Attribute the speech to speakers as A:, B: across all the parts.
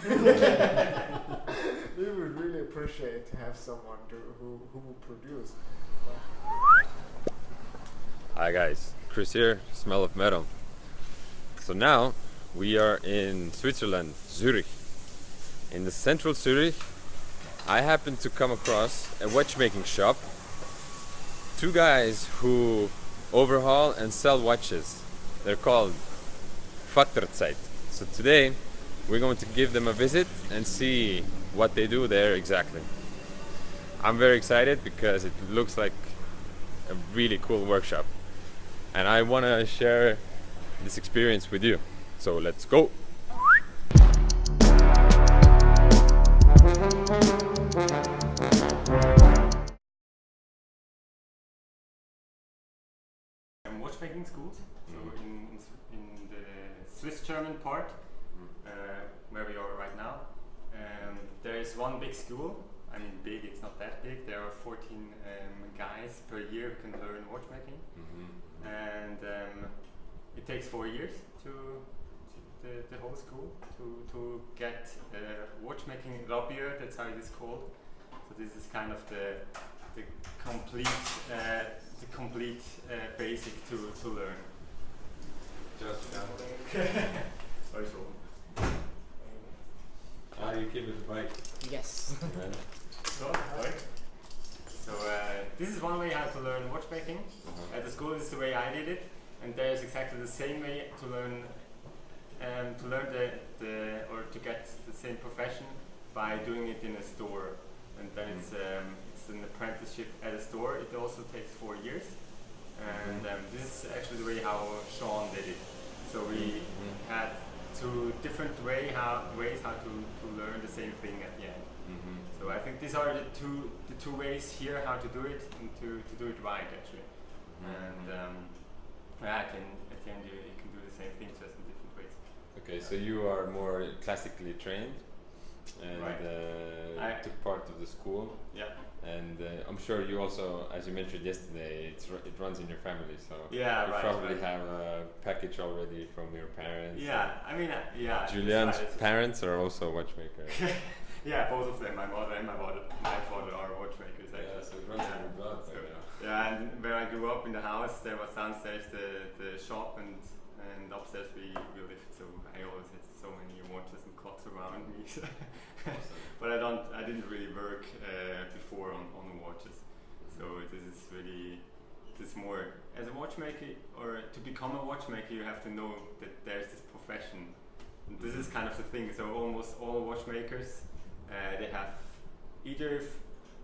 A: We would really appreciate to have someone who will produce.
B: Hi guys, Chris here, Smell of Metal. So now we are in Switzerland, Zürich. In the central Zürich, I happened to come across a watchmaking shop. Two guys who overhaul and sell watches. They're called Faktor Zeit. So today we're going to give them a visit and see what they do there exactly. I'm very excited because it looks like a really cool workshop. And I want to share this experience with you. So let's go!
C: Watchmaking schools, so in the Swiss-German part, where we are right now. There is one big school. I mean, big, it's not that big. There are 14 guys per year who can learn watchmaking. And it takes 4 years to the whole school to get watchmaking Rabier, that's how it is called. So this is kind of the complete basic to learn.
B: Just
C: Sorry, Sean.
B: you keep it right.
A: Yes.
C: So this is one way how to learn watchmaking. At the school, this is the way I did it, and there's exactly the same way to learn to get the same profession by doing it in a store, and then it's an apprenticeship at a store. It also takes 4 years, and this is actually the way how Sean did it. So we had two different ways how to learn the same thing at the end. So I think these are the two ways here how to do it and to do it right actually. And at the end you can do the same thing just in different ways.
B: Okay, so you are more classically trained and
C: I
B: took part of the school.
C: Yeah.
B: And I'm sure you also, as you mentioned yesterday, it runs in your family, so
C: yeah,
B: you probably have a package already from your parents.
C: Yeah, I mean, yeah.
B: Julian's parents are also watchmakers.
C: Yeah, both of them, my mother and my father are watchmakers actually.
B: Yeah, so it runs in your blood.
C: So, yeah, and where I grew up in the house, there was downstairs the shop, and upstairs we lived. So I always had so many watches and clocks around me. But I didn't really work before on watches. So this is more as a watchmaker, or to become a watchmaker, you have to know that there's this profession. And this is kind of the thing. So almost all watchmakers, they have either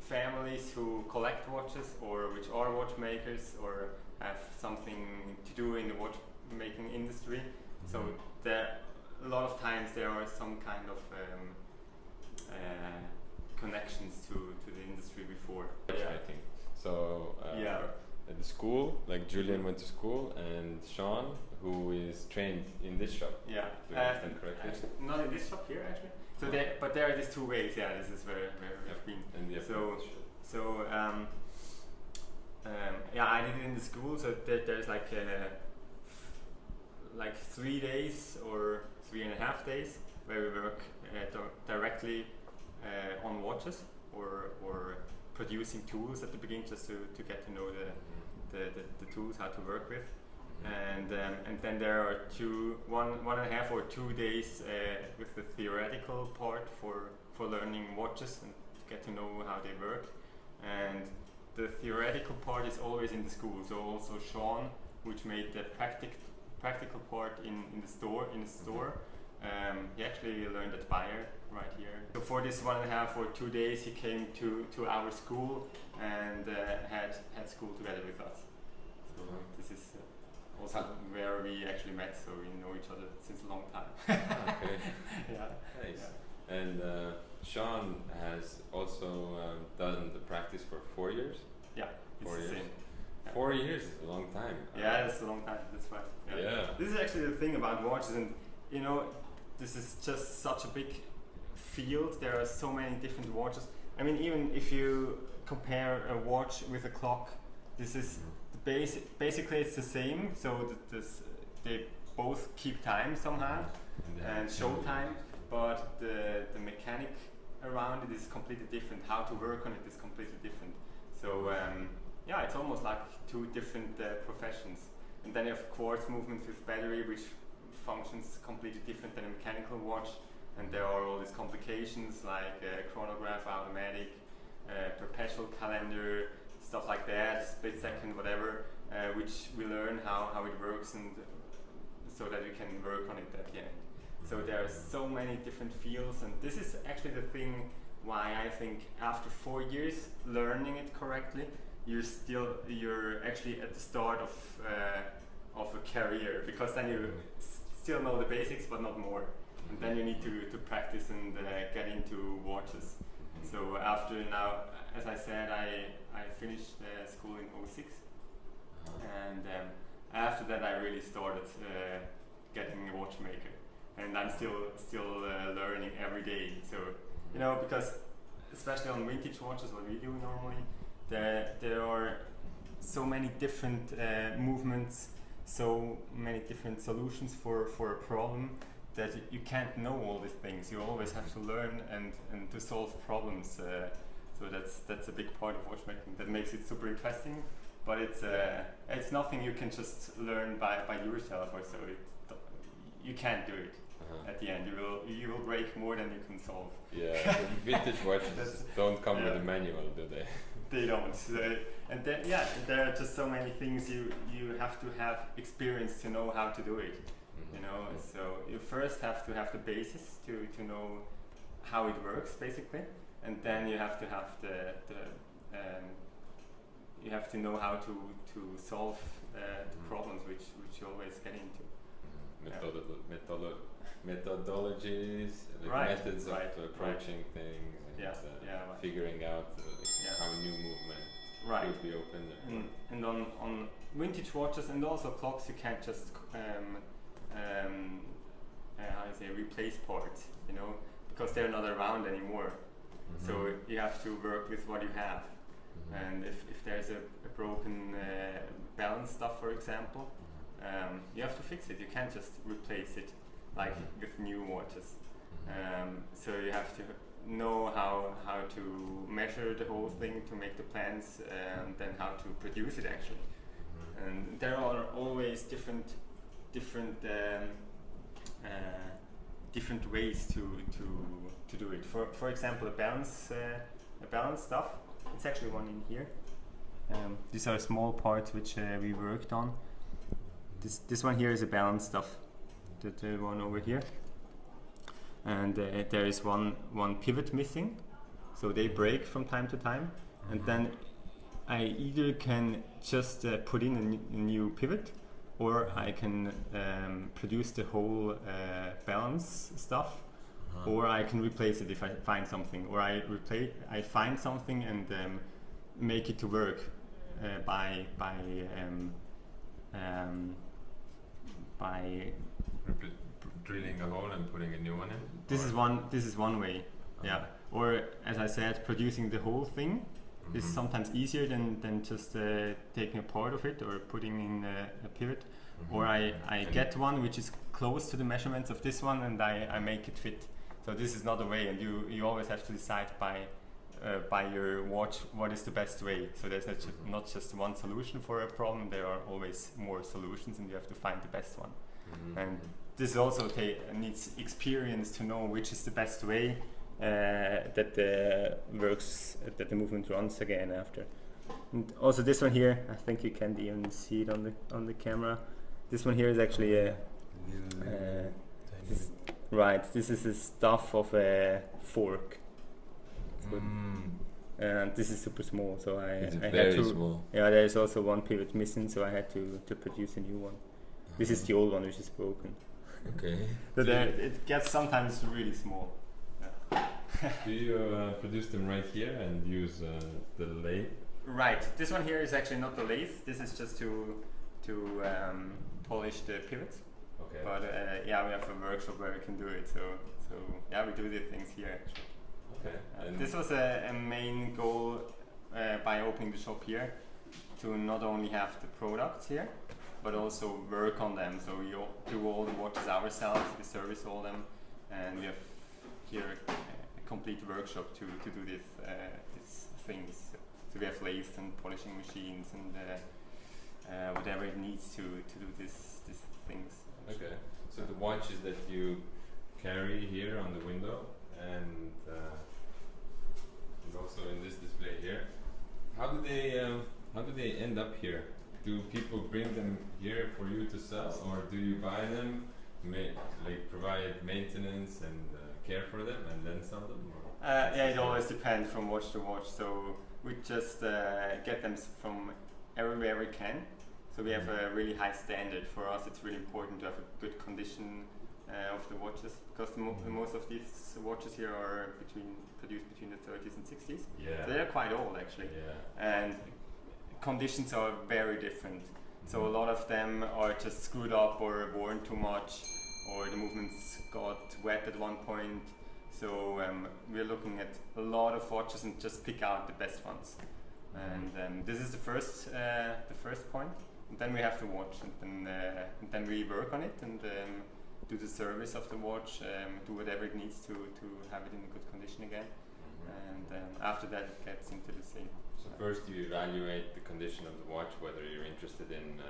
C: families who collect watches, or which are watchmakers, or have something to do in the watchmaking industry. So a lot of times there are some kind of connections to the industry before.
B: Watchmaking. So at the school, like Julian went to school, and Sean, who is trained in this shop.
C: Yeah.
B: Do I understand correctly?
C: Actually, not in this shop here actually. So but there are these two ways. Yeah, this is where we've been.
B: And
C: yeah, I did it in the school. So there's like 3 days or 3.5 days where we work directly on watches or producing tools at the beginning, just to get to know the tools, how to work with. And then there are 1.5 or 2 days with the theoretical part for learning watches and to get to know how they work. And the theoretical part is always in the school. So also Sean, which made the practical part in the store. He actually learned at Bayer right here. So for this 1.5 or 2 days, he came to our school and had school together with us. So this is also where we actually met, so we know each other since a long time.
B: Okay.
C: Yeah.
B: Nice.
C: Yeah.
B: And Sean has also done the practice for 4 years.
C: Yeah.
B: 4 years.
C: Yeah.
B: 4 years is a long time.
C: Yeah, that's a long time. That's right.
B: Yeah.
C: This is actually the thing about watches, and this is just such a big field. There are so many different watches. I mean, even if you compare a watch with a clock, this is basically it's the same. So they both keep time somehow and show time, but mechanic around it is completely different. How to work on it is completely different. So yeah, it's almost like two different professions. And then you have quartz movements with battery, which functions completely different than a mechanical watch. And there are all these complications like chronograph, automatic, perpetual calendar, stuff like that, split second, whatever, which we learn how it works, and so that we can work on it at the end. So there are so many different fields, and this is actually the thing why I think after 4 years learning it correctly, you're actually at the start of a career, because then you still know the basics but not more, and then you need to practice and get into watches. So after now, as I said, I finished school in '06, and after that I really started getting a watchmaker, and I'm still learning every day. So you know, because especially on vintage watches, what we do normally, there are so many different movements, so many different solutions for a problem, that you can't know all these things. You always have to learn and to solve problems. So that's a big part of watchmaking that makes it super interesting. But it's nothing you can just learn by yourself or so. You can't do it. At the end, you will break more than you can solve.
B: Yeah, vintage watches don't come with a manual, do they?
C: They don't. And then there are just so many things you have to have experience to know how to do it. You know, so you first have to have the basis to know how it works, basically, and then you have to have you have to know how to solve the problems which you always get into.
B: Methodologies, methods of approaching things, and figuring out how a new movement could be opened.
C: And on vintage watches and also clocks, you can't just replace parts, you know, because they're not around anymore. So you have to work with what you have. And if there's a broken balance stuff, for example, you have to fix it. You can't just replace it like with new watches. So you have to know how to measure the whole thing, to make the plans, and then how to produce it actually. And there are always different ways to do it. For example, a balance stuff. It's actually one in here. These are small parts which we worked on. This one here is a balance stuff. The one over here, and there is one pivot missing, so they break from time to time, and then I either can just put in a new pivot, or I can produce the whole balance stuff, or I can replace it if I find something, or I find something and make it to work by
B: drilling a hole and putting a new one in.
C: This is one way, Or as I said, producing the whole thing is sometimes easier than just taking a part of it or putting in a pivot. Or I get one which is close to the measurements of this one, and I make it fit. So this is not a way, and you always have to decide by your watch what is the best way. So there's not just one solution for a problem. There are always more solutions, and you have to find the best one. And this also needs experience to know which is the best way that works, that the movement runs again after. And also this one here, I think you can't even see it on the camera. This one here is actually a this is the stuff of a fork. And this is super small, so I had to. Small. Yeah, there is also one pivot missing, so I had to produce a new one. This is the old one, which is broken.
B: Okay.
C: But it gets sometimes really small. Yeah.
B: Do you produce them right here and use the lathe?
C: Right. This one here is actually not the lathe. This is just to polish the pivots.
B: Okay.
C: But we have a workshop where we can do it. So we do the things here actually.
B: Okay.
C: This was a main goal by opening the shop here, to not only have the products here, but also work on them. So we do all the watches ourselves, we service all them, and we have here a complete workshop to do these things. So we have lathes and polishing machines and whatever it needs to do these things.
B: Okay. So the watches that you carry here on the window and is also in this display here. How do they end up here? Do people bring them here for you to sell, or do you buy them, like provide maintenance and care for them, and then sell them?
C: Yeah, it always depends from watch to watch. So we just get them from everywhere we can. So we have a really high standard. For us, it's really important to have a good condition of the watches, because most of these watches here are produced between the 30s and 60s.
B: Yeah.
C: So they're quite old actually.
B: Yeah.
C: And conditions are very different. So a lot of them are just screwed up or worn too much, or the movements got wet at one point. So we're looking at a lot of watches and just pick out the best ones. And this is the first point. And then we have the watch, and then we work on it and do the service of the watch, do whatever it needs to have it in a good condition again. And after that, it gets into the same.
B: So first you evaluate the condition of the watch, whether you're interested in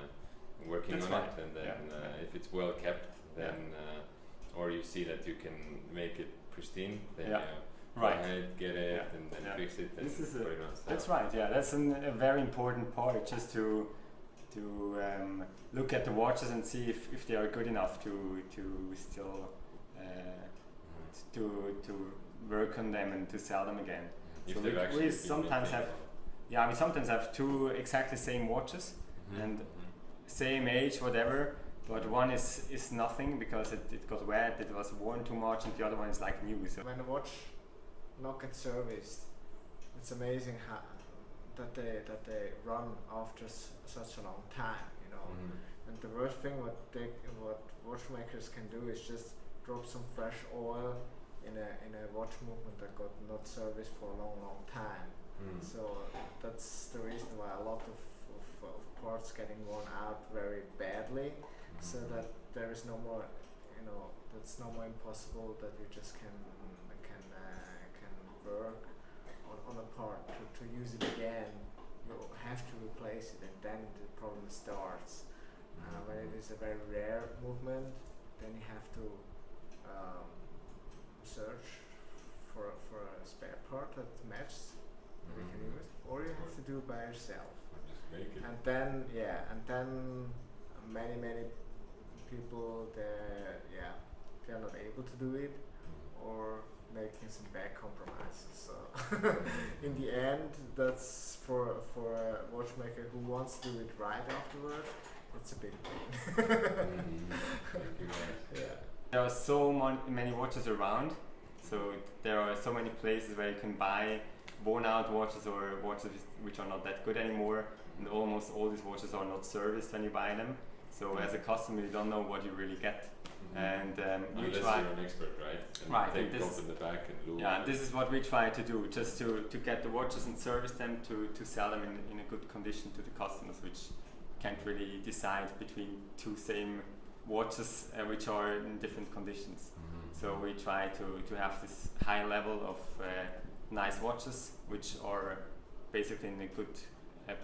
B: working
C: That's
B: on
C: right.
B: it, and then if it's well kept, then or you see that you can make it pristine, then you go ahead, get it, and then fix it, and put it on sale.
C: That's right. Yeah, that's a very important part, just to look at the watches and see if they are good enough to still to work on them and to sell them again.
B: If
C: So
B: they've
C: we sometimes have two exactly same watches and same age, whatever, but one is nothing because it got wet, it was worn too much, and the other one is like new. So
A: When a watch not gets serviced, it's amazing how that they run after such a long time, you know. And the worst thing what watchmakers can do is just drop some fresh oil in a watch movement that got not serviced for a long time. So that's the reason why a lot of parts getting worn out very badly. So that there is no more, you know, that's no more impossible that you just can work on a part to use it again. You have to replace it, and then the problem starts. When it is a very rare movement, then you have to search for a spare part that matches that you can use, or you have to do it by yourself.
B: Just make it.
A: And then many people they're not able to do it, or making some bad compromises. So in the end, that's for a watchmaker who wants to do it right afterwards, it's a big pain. Yeah.
C: there are so many watches around, so there are so many places where you can buy worn out watches or watches which are not that good anymore, and almost all these watches are not serviced when you buy them. So as a customer, you don't know what you really get. And we
B: unless
C: try.
B: you're an expert, right? And
C: Right,
B: take
C: and
B: off in the back and look.
C: Yeah, this is what we try to do, just to get the watches and service them, to sell them in a good condition to the customers, which can't really decide between two same watches which are in different conditions. So we try to have this high level of nice watches which are basically in a good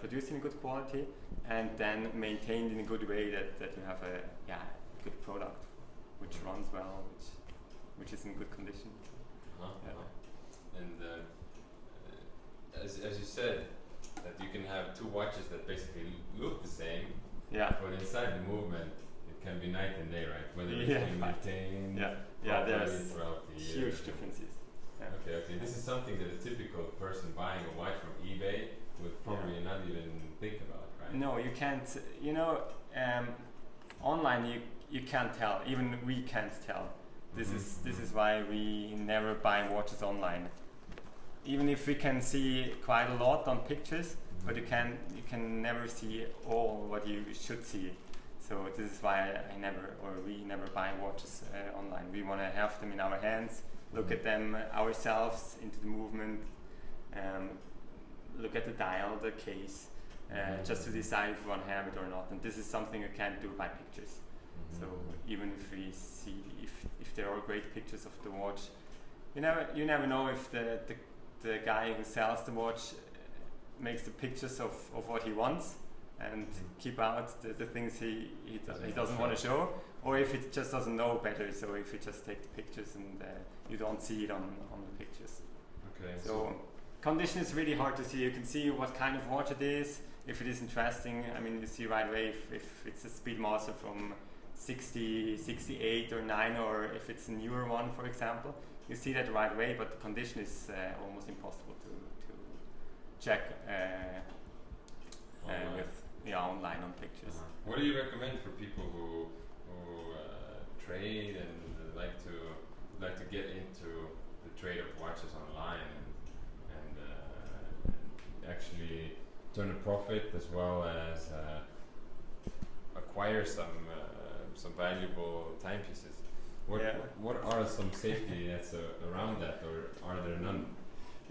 C: produced in a good quality, and then maintained in a good way that you have a good product which runs well, which is in good condition.
B: And as you said, that you can have two watches that basically look the same, but inside the movement it can be night and day, right? Whether it's being maintained
C: there's
B: throughout the year.
C: huge differences.
B: Okay. This is something that a typical person buying a watch from eBay would probably not even think about, right?
C: No, you can't. You know, online you can't tell. Even we can't tell. This is why we never buy watches online. Even if we can see quite a lot on pictures, but you can never see all what you should see. So this is why we never buy watches online. We want to have them in our hands, look at them ourselves, into the movement, look at the dial, the case, just to decide if we want to have it or not. And this is something you can't do by pictures. So even if we see if there are great pictures of the watch, you never know if the guy who sells the watch makes the pictures of what he wants and keep out the things he doesn't want to show, or if he just doesn't know better, so if he just take the pictures and you don't see it on the pictures.
B: Okay.
C: So condition is really hard to see. You can see what kind of watch it is, if it is interesting. I mean, you see right away if it's a Speedmaster from 60, 68 or 9, or if it's a newer one, for example. You see that right away, but the condition is almost impossible to check online on pictures.
B: What do you recommend for people who trade and like to get into the trade of watches online and actually turn a profit as well as acquire some valuable timepieces? What are some safety nets around that, or are there none?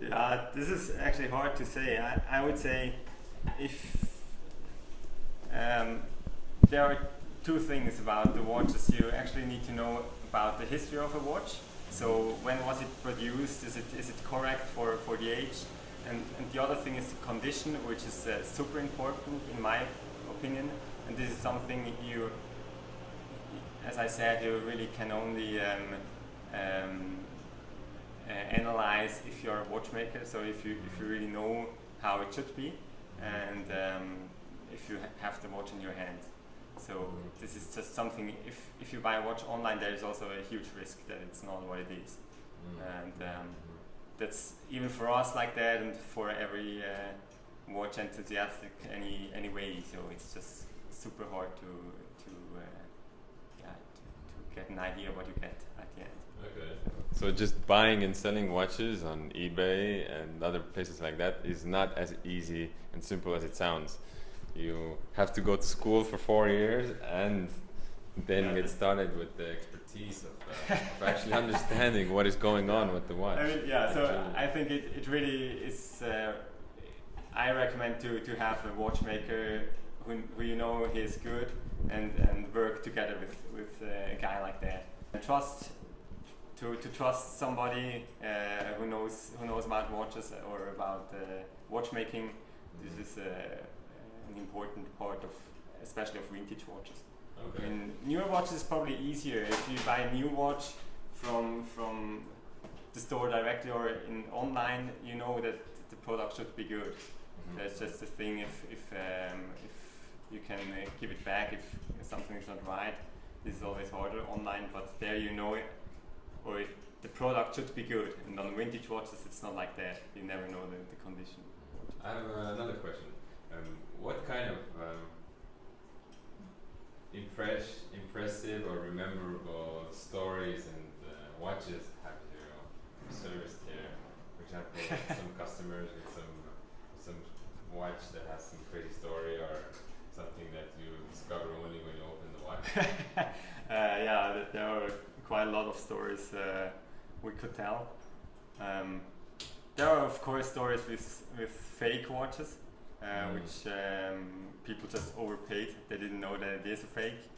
C: Yeah, this is actually hard to say. I would say if there are two things about the watches. You actually need to know about the history of a watch. So when was it produced? Is it correct for the age? And the other thing is the condition, which is super important in my opinion. And this is something you, as I said, you really can only analyze if you're a watchmaker. So if you really know how it should be, and if you have the watch in your hand. So this is just something. If you buy a watch online, there is also a huge risk that it's not what it is, and that's even for us like that, and for every watch enthusiastic anyway. So it's just super hard to get an idea what you get at the end.
B: Okay. So just buying and selling watches on eBay and other places like that is not as easy and simple as it sounds. You have to go to school for 4 years and then get started with the expertise of actually understanding what is going on with the watch.
C: I mean, so I think it really is. I recommend to have a watchmaker who you know he is good, and work together with a guy like that. And trust somebody who knows about watches or about watchmaking. This is an important part of, especially of vintage watches.
B: Okay.
C: In newer watches is probably easier. If you buy a new watch from the store directly or online, you know that the product should be good. That's just the thing. If you can give it back if something is not right, this is always harder online. But there you know it, or the product should be good. And on vintage watches, it's not like that. You never know the condition.
B: I have another question. What kind of impressive or memorable stories and watches have you serviced here? For example, some customers with some watch that has some crazy story, or something that you discover only when you open the watch?
C: Yeah, there are quite a lot of stories we could tell. There are of course stories with fake watches. Which people just overpaid. They didn't know that it is a fake,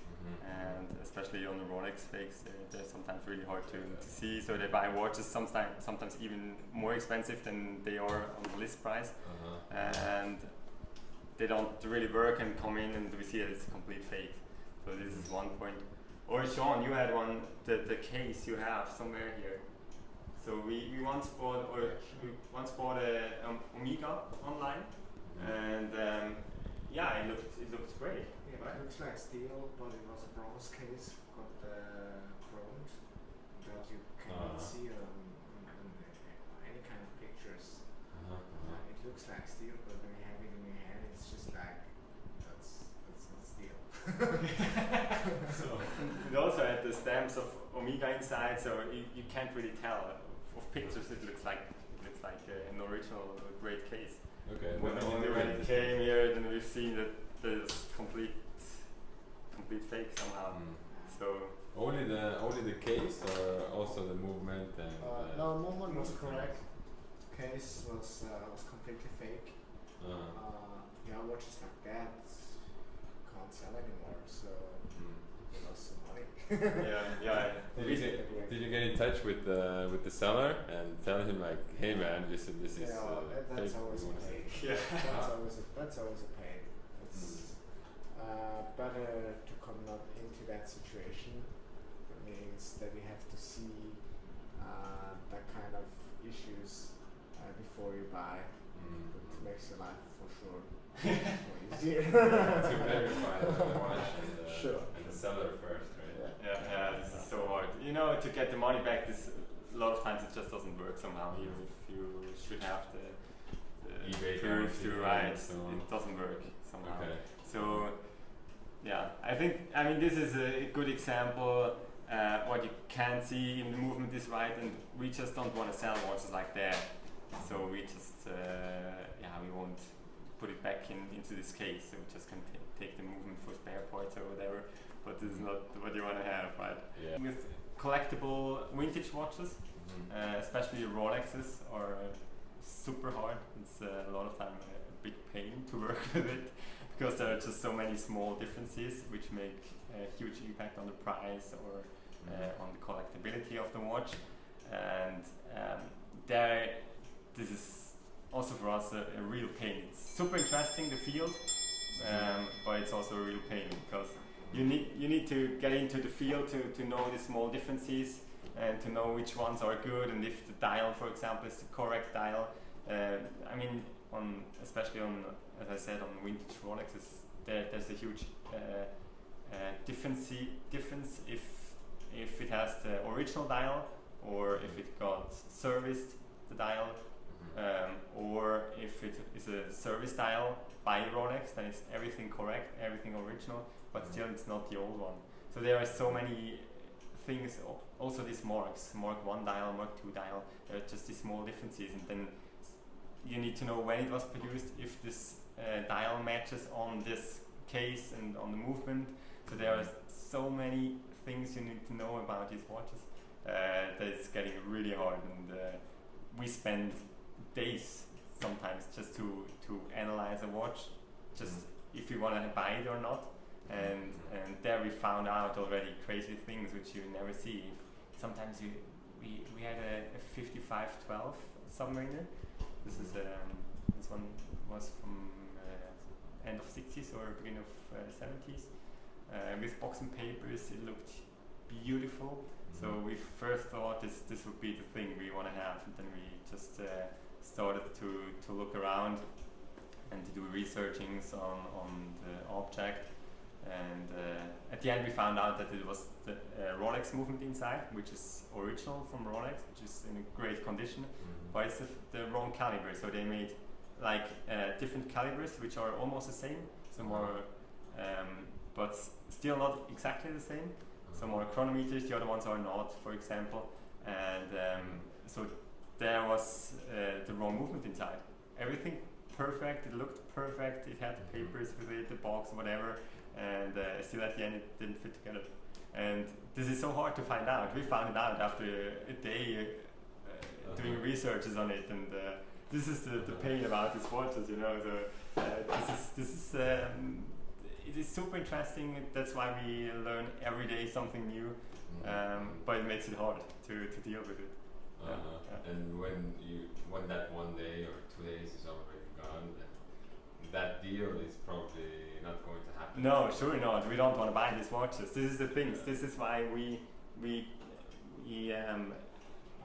C: and especially on the Rolex fakes, they're sometimes really hard to see. So they buy watches sometimes even more expensive than they are on the list price, and they don't really work and come in, and we see that it's a complete fake. So this is one point. Or Sean, you had one, the case you have somewhere here. So we once bought a Omega online. And it looks great.
A: Yeah, right? It looks like steel, but it was a bronze case, got chromed, that you cannot see on any kind of pictures. It looks like steel, but when you have it in your hand, it's just like that's not steel.
C: So it also had the stamps of Omega inside, so you can't really tell. Of pictures, it looks like an original great case.
B: Okay.
C: When it came here, then we've seen that there's complete fake somehow. So
B: only the case, or also the movement and.
A: No, movement was correct. Case was completely fake. Watches like that can't sell anymore. So we lost some money.
C: yeah.
B: Did you get in touch with the seller and tell him like, hey man, this is
A: that's always a pain.
C: Yeah.
A: That's always a pain. It's better to come not into that situation. It means that we have to see that kind of issues before you buy. It makes your life for sure more easier.
B: To verify the watch and the seller first, right?
C: Yeah, this is so hard. You know, to get the money back, a lot of times it just doesn't work somehow. Even if you should have the
B: eBay
C: proof to
B: right,
C: it doesn't work somehow.
B: Okay.
C: So, yeah, I mean, this is a good example. What you can see in the movement is right, and we just don't want to sell watches like that. So we just, we won't put it back into this case. So we just can take the movement for spare parts or whatever. But this is not what you want to have, right?
B: Yeah.
C: With collectible vintage watches, especially Rolexes, are super hard. It's a lot of time a big pain to work with it because there are just so many small differences which make a huge impact on the price or on the collectability of the watch. And this is also for us a real pain. It's super interesting, the field, but it's also a real pain because you need to get into the field to know the small differences and to know which ones are good and if the dial, for example, is the correct dial. I mean, especially on, as I said, on vintage Rolexes, there's a huge difference if it has the original dial or if it got serviced, the dial, or if it is a service dial by Rolex, then it's everything correct, everything original, but still it's not the old one. So there are so many things, also these marks, Mark 1 dial, Mark 2 dial, there are just these small differences, and then you need to know when it was produced, if this dial matches on this case and on the movement. So there are so many things you need to know about these watches that it's getting really hard, and we spend days sometimes just to analyze a watch, just if you want to buy it or not. And there we found out already crazy things which you never see. Sometimes we had a 5512 Submariner. This one was from end of 60s or beginning of 70s. With box and papers, it looked beautiful. So we first thought this would be the thing we want to have, and then we just started to look around and to do researchings on the object. And at the end we found out that it was the Rolex movement inside, which is original from Rolex, which is in a great condition, but it's the wrong caliber. So they made like different calibers which are almost the same, some are but still not exactly the same. Some are chronometers, the other ones are not, for example. And so there was the wrong movement inside. Everything perfect, it looked perfect, it had the papers with it, the box, whatever, and still at the end it didn't fit together. And this is so hard to find out. We found it out after a day doing researches on it, and this is the pain about these watches, you know. So it is super interesting. That's why we learn every day something new, but it makes it hard to deal with it.
B: And when that one day or 2 days is already gone, then that deal is probably not going to happen.
C: No, sure not. We don't want to buy these watches. This is the thing. This is why we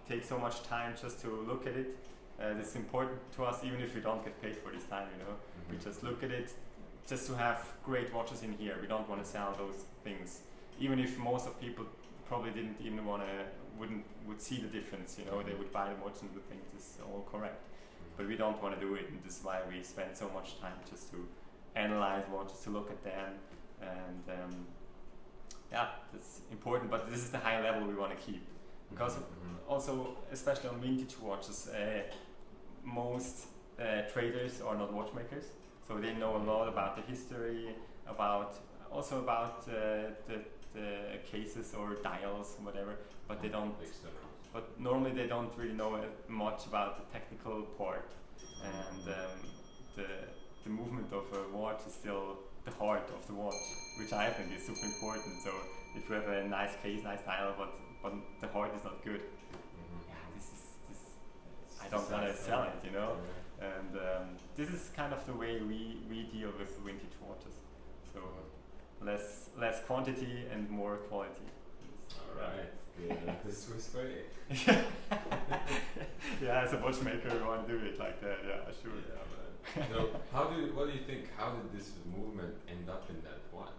C: take so much time just to look at it. It's important to us, even if we don't get paid for this time. You know, we just look at it just to have great watches in here. We don't want to sell those things, even if most of people probably didn't even would see the difference. You know, they would buy the watch and would think this is all correct. But we don't want to do it, and this is why we spend so much time just to analyze watches, to look at them, and that's important. But this is the high level we want to keep, because also, especially on vintage watches, most traders are not watchmakers, so they know a lot about the history, about the cases or dials, whatever. But they don't. But normally they don't really know much about the technical part, and the movement of a watch is still the heart of the watch, which I think is super important. So if you have a nice case, nice dial, but the heart is not good, yeah, this I don't want to sell it, you know.
B: Yeah.
C: And this is kind of the way we deal with vintage watches. So less quantity and more quality.
B: Alright, good. This was great.
C: Yeah, as a watchmaker, you want to do it like that. Yeah, sure.
B: Yeah, so what do you think? How did this movement end up in that watch?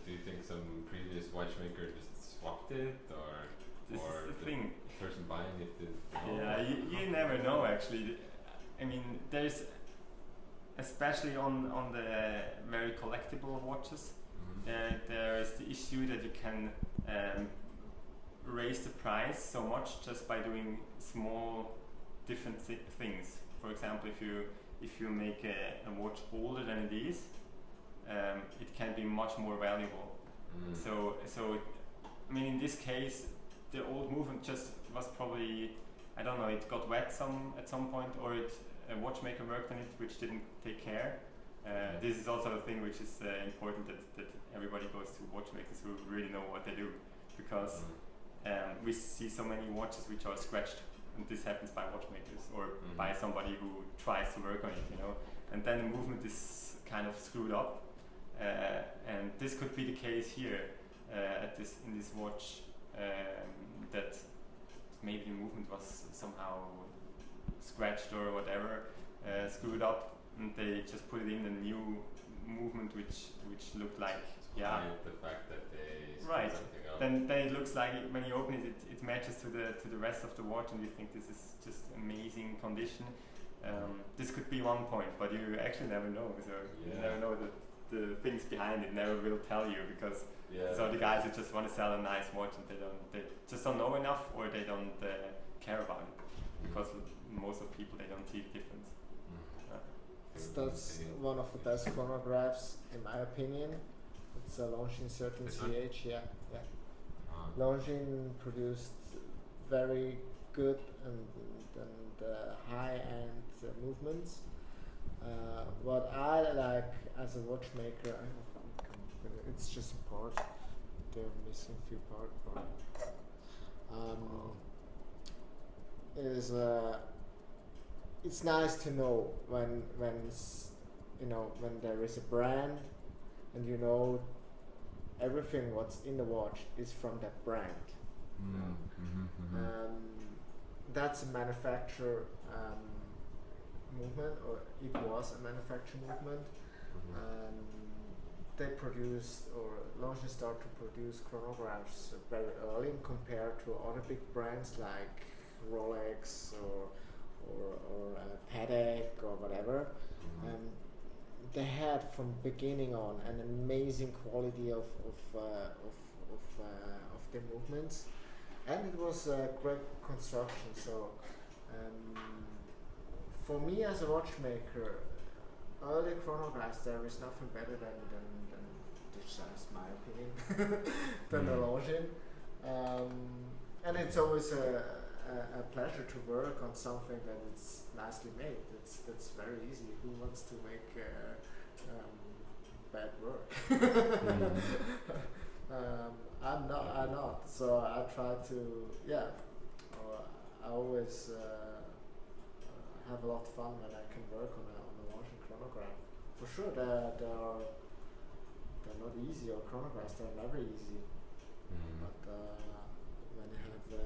B: Do you think some previous watchmaker just swapped it, or
C: This is the thing.
B: person buying it did?
C: Yeah, you never know actually. I mean, there's especially on the very collectible watches. There is the issue that you can raise the price so much just by doing small different things. For example, if you make a watch older than it is, it can be much more valuable. So I mean, in this case, the old movement just was probably, I don't know, it got wet at some point, or a watchmaker worked on it which didn't take care. This is also a thing which is important, that everybody goes to watchmakers who really know what they do, because we see so many watches which are scratched, and this happens by watchmakers or by somebody who tries to work on it, you know, and then the movement is kind of screwed up, and this could be the case here in this watch, that maybe the movement was somehow scratched or whatever, screwed up, and they just put it in a new movement which looked like, yeah,
B: the fact that they
C: right.
B: something else.
C: Then it looks like when you open it, it matches to the rest of the watch, and you think this is just amazing condition. This could be one point, but you actually never know. So you never know the things behind it. Never will tell you, because so the guys who just want to sell a nice watch and they just don't know enough, or they don't care about it, because most of people, they don't see the difference.
A: That's one of the best chronographs in my opinion. It's a Longines 13CH. Yeah. Longines produced very good and high-end movements. What I like as a watchmaker, it's just a part. They're missing a few parts. It's nice to know when there is a brand, and you know everything what's in the watch is from that brand. That's a manufacturer movement, or it was a manufacturer movement. They produced, or Longines started to produce chronographs very early compared to other big brands like Rolex or Patek or whatever. They had from beginning on an amazing quality of the movements, and it was a great construction. So for me as a watchmaker, early chronographs, there is nothing better than this is my opinion, than a Longines. And it's always a pleasure to work on something that is nicely made. That's very easy. Who wants to make bad work? I'm not. So I try to, I always have a lot of fun when I can work on a Longines chronograph. For sure, they're not easy, or chronographs, they're never easy. But when you have a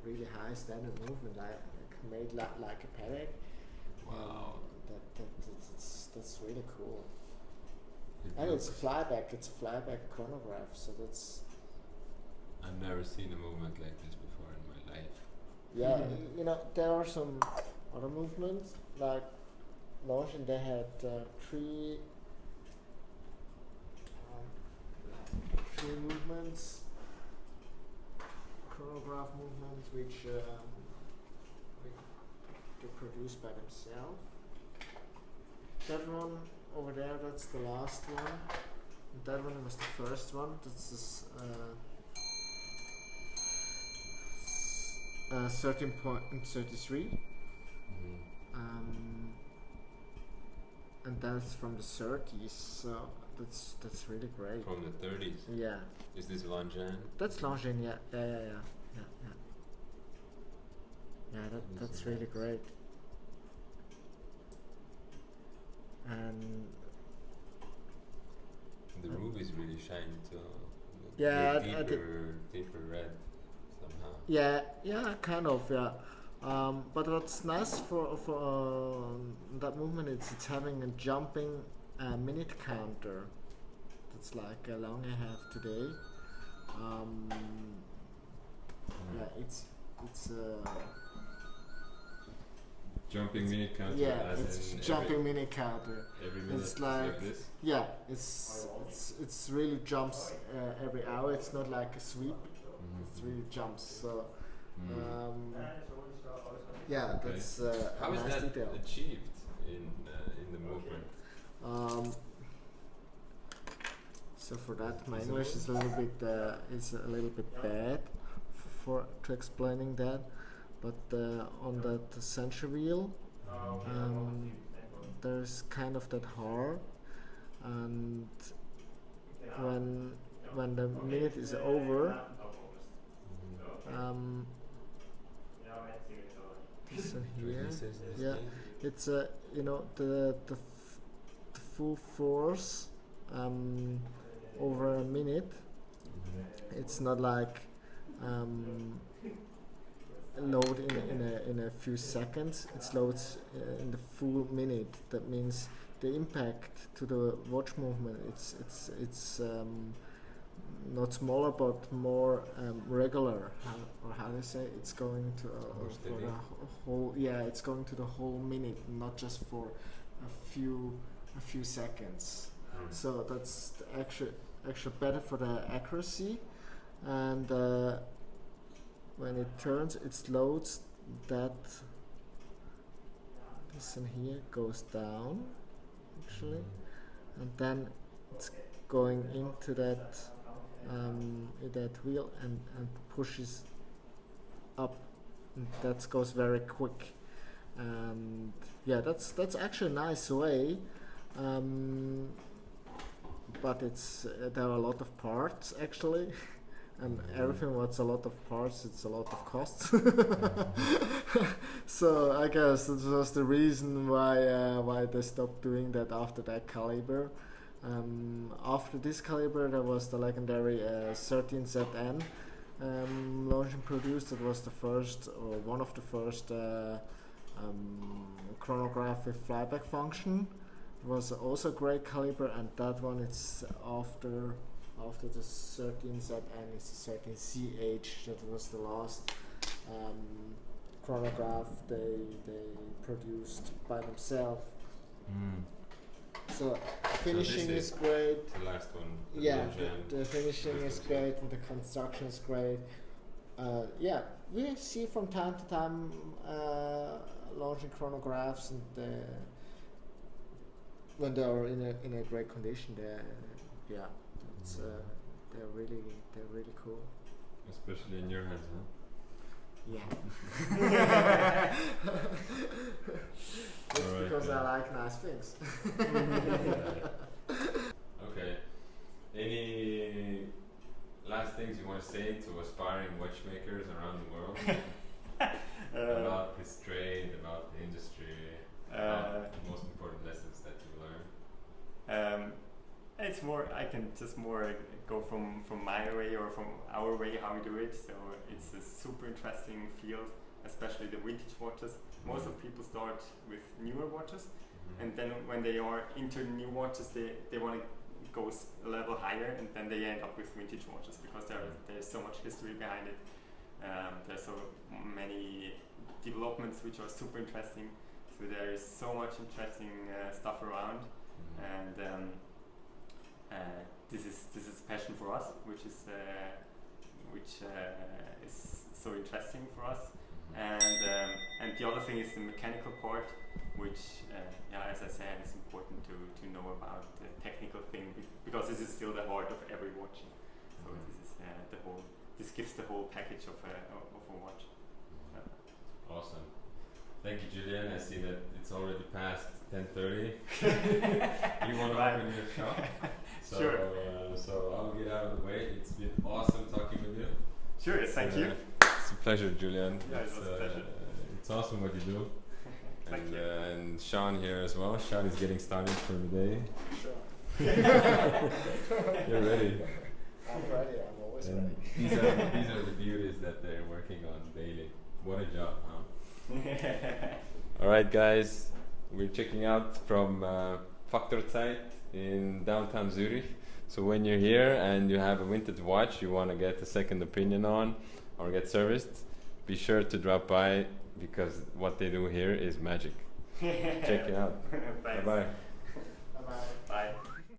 A: really high standard movement, like made like a Patek, that's really cool. And it's a flyback chronograph, so that's.
B: I've never seen a movement like this before in my life.
A: Yeah, you know, there are some other movements, like Longines, they had three movements, chronograph movements, which they produced by themselves. That one over there, that's the last one. And that one was the first one. That's this 13.33. And that's from the 30s. So that's really great.
B: From the 30s.
A: Yeah.
B: Is this Longines?
A: That's Longines, yeah. Yeah, that's really great. And
B: the ruby is really shiny too.
A: Yeah,
B: deeper red somehow.
A: Yeah, kind of, yeah. But what's nice for that movement is it's having a jumping minute counter. That's like a long I have today. Yeah, it's
B: jumping minute counter.
A: Yeah,
B: as
A: it's
B: in
A: jumping minute counter.
B: Every minute
A: It's like
B: this.
A: yeah, it's really jumps every hour. It's not like a sweep. It really jumps. So yeah,
B: Okay.
A: that's
B: How
A: a
B: is
A: nice
B: that
A: detail.
B: achieved in the movement?
A: So for that, my English is a little bit bad to explaining that. But on that center wheel, there's kind of that heart, and when the minute is over, this one here, yeah, it's the full force over a minute. It's not like load in a few seconds. It loads in the full minute. That means the impact to the watch movement. It's not smaller but more regular. How do you say? It's going to for the whole. Yeah, it's going to the whole minute, not just for a few seconds. So that's actually better for the accuracy, and when it turns, it loads that. This one here goes down, actually, and then it's going into that wheel and pushes up. And that goes very quick, and yeah, that's actually a nice way. But there are a lot of parts actually. And everything what's a lot of parts, it's a lot of costs. So I guess that was the reason why they stopped doing that after that caliber. After this caliber, there was the legendary 13ZN Longines produced. It was the first, or one of the first chronograph with flyback function. It was also a great caliber, and that one it's after the 13ZN is the 13CH. That was the last chronograph they produced by themselves. So finishing is great.
B: The last one.
A: Yeah, the finishing is great and the construction is great. Yeah, we see from time to time launching chronographs, and when they are in a great condition, yeah. They're really cool.
B: Especially in your hands, huh?
A: Yeah. It's
B: Alright,
A: because I like nice things.
B: Okay. Any last things you want to say to aspiring watchmakers around the world about this trade, about the industry, about the most important lessons that you learned?
C: It's more, I can just more go from my way or from our way how we do it. So it's a super interesting field, especially the vintage watches. Most of people start with newer watches, and then when they are into new watches, they want to go a level higher, and then they end up with vintage watches because there's so much history behind it. There's so many developments which are super interesting. So there is so much interesting stuff around, and this is passion for us, which is so interesting for us. And the other thing is the mechanical part, which as I said, is important to know about the technical thing, because this is still the heart of every watch. So this is this gives the whole package of a watch.
B: Awesome. Thank you, Julian. I see that it's already past 10:30. You want to open your shop? So,
C: Sure.
B: so I'll get out of the way. It's been awesome talking with you.
C: Sure, thank you.
B: It's a pleasure, Julian.
C: Yeah, it was a pleasure.
B: It's awesome what you do.
C: Thank you.
B: And Sean here as well. Sean is getting started for the day.
A: Sure.
B: You're ready.
A: I'm ready. I'm always
B: And
A: ready.
B: these are the beauties that they're working on daily. What a job, huh? Alright guys, we're checking out from Faktor Zeit in downtown Zürich. So when you're here and you have a vintage watch you want to get a second opinion on or get serviced, be sure to drop by because what they do here is magic. Check it out.
C: Thanks.
B: Bye bye.
A: Bye-bye.
C: Bye.